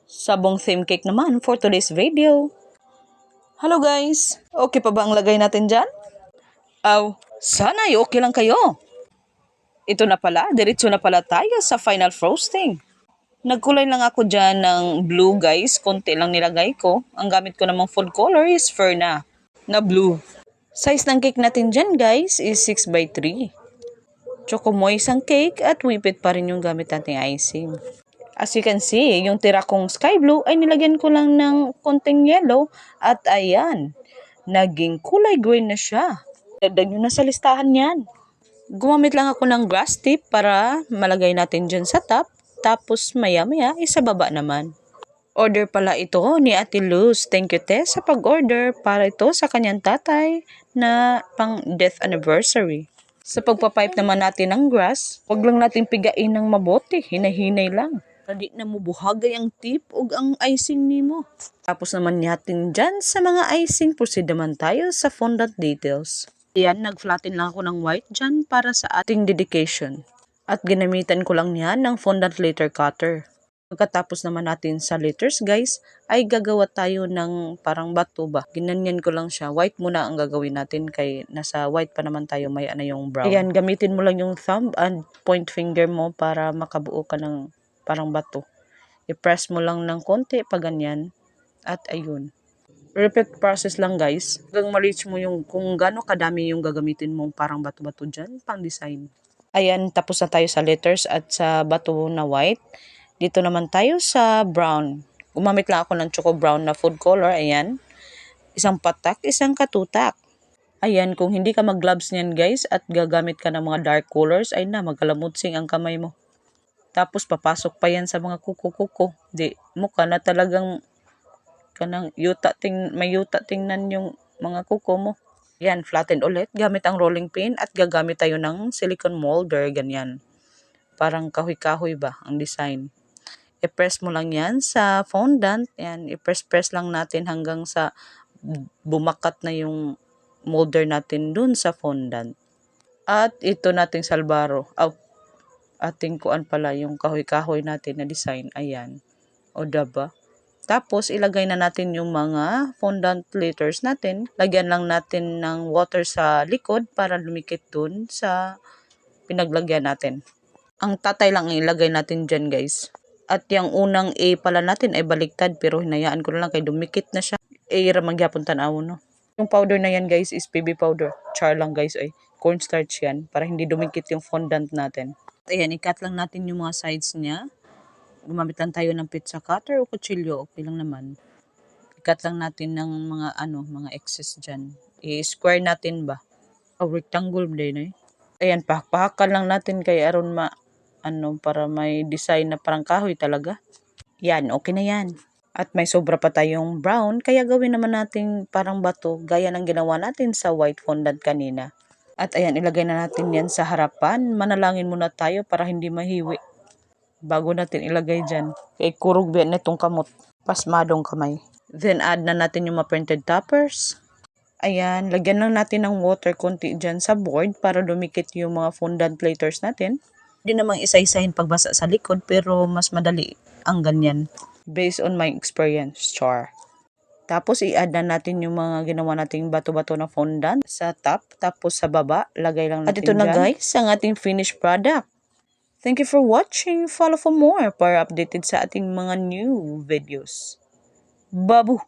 Sabong theme cake naman for today's video. Hello guys! Okay pa ba ang lagay natin dyan? Sana ay okay lang kayo. Ito na pala, diretso na pala tayo sa final frosting. Nagkulay lang ako dyan ng blue guys, konti lang nilagay ko. Ang gamit ko namang food color is Ferna, na blue. Size ng cake natin dyan guys is 6x3. Choco moist ang cake at whipped pa rin yung gamit nating icing. As you can see, yung tira kong sky blue ay nilagyan ko lang ng konting yellow at ayan, naging kulay green na siya. Dagdag nyo na sa listahan yan. Gumamit lang ako ng grass tip para malagay natin dyan sa top, tapos maya-maya isa baba naman. Order pala ito ni Ate Luz. Thank you te sa pag-order para ito sa kanyang tatay na pang death anniversary. Sa pagpapipe naman natin ng grass, huwag lang natin pigain ng mabuti, hinay-hinay lang. Hindi na mo buhagay ang tip o ang icing nimo. Tapos naman natin dyan sa mga icing, proceed naman tayo sa fondant details. Ayan, nag-flatten lang ako ng white dyan para sa ating dedication. At ginamitan ko lang yan ng fondant letter cutter. Pagkatapos naman natin sa letters guys, ay gagawa tayo ng parang bato ba. Ginanyan ko lang siya. White muna ang gagawin natin kay nasa white pa naman tayo, may ano yung brown. Ayan, gamitin mo lang yung thumb and point finger mo para makabuo ka ng parang bato. I-press mo lang ng konti pa ganyan. At ayun. Repeat process lang guys. Hanggang ma-reach mo yung kung gaano kadami yung gagamitin mong parang bato-bato dyan, pang design. Ayan, tapos na tayo sa letters at sa bato na white. Dito naman tayo sa brown. Gumamit lang ako ng choco brown na food color. Ayan. Isang patak, isang katutak. Ayan, kung hindi ka mag-gloves niyan guys at gagamit ka ng mga dark colors, ay na, magkalamutsing ang kamay mo. Tapos papasok pa yan sa mga kuko-kuko. Di, mukha na talagang kanang may yuta tingnan yung mga kuko mo. Yan, flatten ulit gamit ang rolling pin at gagamit tayo ng silicone molder, ganyan. Parang kahoy-kahoy ba ang design. I-press mo lang yan sa fondant. Yan, i-press-press lang natin hanggang sa bumakat na yung molder natin dun sa fondant. At ito nating salbaro. Ating kuan pala yung kahoy-kahoy natin na design. Ayan. O diba? Tapos ilagay na natin yung mga fondant letters natin. Lagyan lang natin ng water sa likod para lumikit dun sa pinaglagyan natin. Ang tatay lang ilagay natin dyan guys. At yung unang A pala natin ay baliktad pero hinayaan ko na lang kay dumikit na siya. A ramagyapon tanaw no. Yung powder na yan guys is PB powder. Char lang guys ay cornstarch yan para hindi dumikit yung fondant natin. Ayan, i-cut lang natin yung mga sides niya. Gumamit lang tayo ng pizza cutter o kutsilyo. Okay lang naman. I-cut lang natin ng mga excess dyan. I-square natin ba? Rectangle din eh. Ayan, pahakan lang natin kay aron para may design na parang kahoy talaga. Yan, okay na yan. At may sobra pa tayong brown, kaya gawin naman natin parang bato, gaya ng ginawa natin sa white fondant kanina. At ayan, ilagay na natin yan sa harapan. Manalangin muna tayo para hindi mahiwi. Bago natin ilagay dyan. Kay kurog biyan itong kamot. Pasmadong kamay. Then add na natin yung mga printed toppers. Ayan, lagyan lang natin ng water konti dyan sa board para dumikit yung mga fondant letters natin. Hindi namang isa-isahin pagbasa sa likod pero mas madali ang ganyan. Based on my experience, char. Tapos i-add na natin yung mga ginawa nating bato-bato na fondant sa top. Tapos sa baba, lagay lang natin dyan. At ito na guys, ang ating finished product. Thank you for watching. Follow for more para updated sa ating mga new videos. Babu!